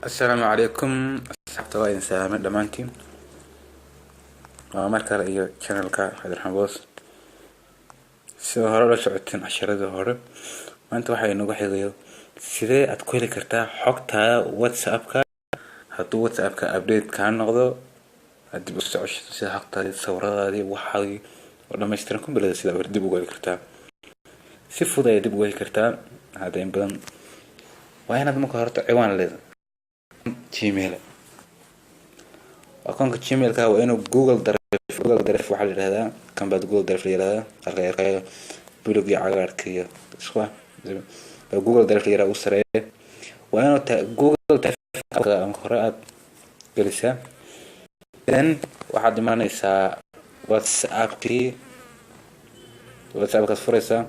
السلام عليكم أصحاب وين سلام دمانتين مركز iyo channelka Xadirxan Boss soo hore la socoteen casharada hore maanta waxa inagu xigayo sidee aad ku heli kartaa xogta WhatsApp-ka hadduu WhatsApp-ka update ka noqdo hadii u socosho sida xogtaada sawiradaadii waxaadii oo dhammaystiran kumbalada sida aad dib ugu heli kartaa si fudud aad dib ugu heli kartaa hada in badan waa inaad marka hore ciwaan leedahay Gmail أكون كجيميل كا وإنه جوجل درف واحد هذا كان بعد جوجل درف لي هذا أرجع بيلوجي عقار كيا شو جوجل درف لي هذا أسرع وإنه جوجل درف قراءة جلسة then واحد ما نسا واتساب كسفرسة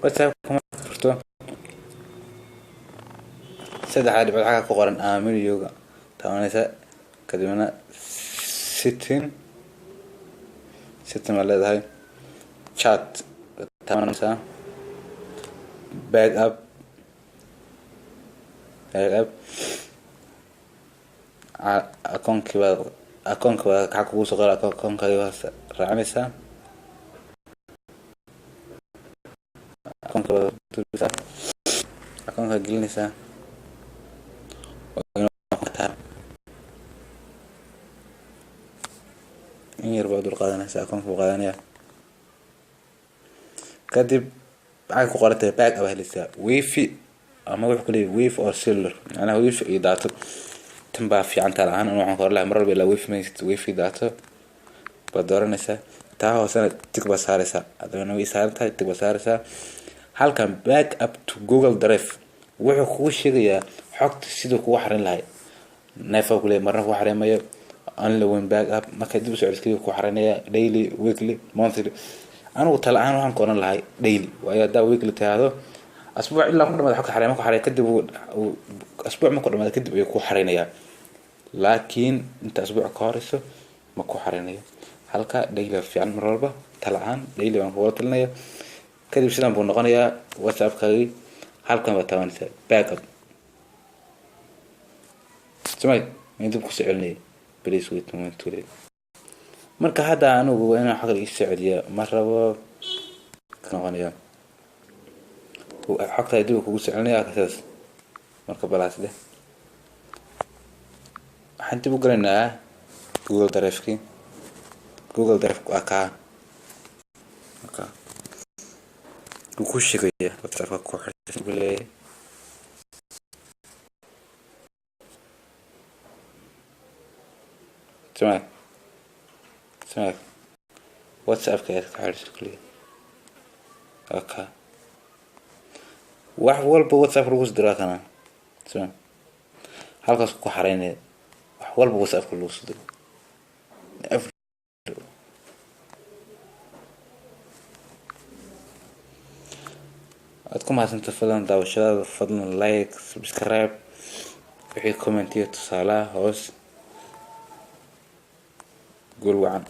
واتساب كمان فرتو سد عادي بعد حاجة قارن آمين يوجا تمام نسا كدمنا ستين ولا هاي chat تمام نسا back up أكون كوا كعكو صغير أكون كوا رعنسا أكون كوا تلبسا أكون كوا جلنسا يربعد القادنا سأكون في القادنا كاتب عاكو قرأت باك أو هلسا ويفي أما ويحكو لي ويف أو سيلر أنا ويف إيداتو تنبع في عن تلعان أنا وحن قرأ لها مرة بلا ويف ميست ويف إيداتو بدور نسا تاهو سنة تكبر سارسا أدونا وي سارتها تكبر سارسا هل كان باك أب تو جوجل دريف وحكو شيء حقت سيدو كوحرين لهاي نايفا كلي مرة وحرين مايو unloading back up marka dib u soo celiskii ku xareynaya daily weekly monthly anu talaan waxaan qoran lahay daily waayo daa weekly taado asbuuc ilaa ku dhamaad xog xareemo ku xarey kadib asbuuc ma ku dhamaad kadib ay ku xareynaya laakiin inta asbuuc ka horeyso ma ku xareynayo halka daily fiican mar walba talaan daily waan ku talnaya kadib sidaan buu noqonayaa WhatsApp kaagi halkan ba tabanaysa back up samay inta ku soo celinay please wait a moment today marka hada anigu waa inaan xaqal ii socodiya ma rabo noqonaya xaqta dib ugu soconaya kaas marka balaas leh waxaan dib u galanaa Google Drive aka ku shaqeeya WhatsApp ku xirtay سمعك واتساب كيف كحرس كلي اوكي واحد والبا واتساب روس دراكنا سمع halkaas ku xareynay wax walba WhatsApp ku loo soo adku maasanta fadlan daawashada fadlan like subscribe wixii comment iyo tusaalaha hoos قول وعن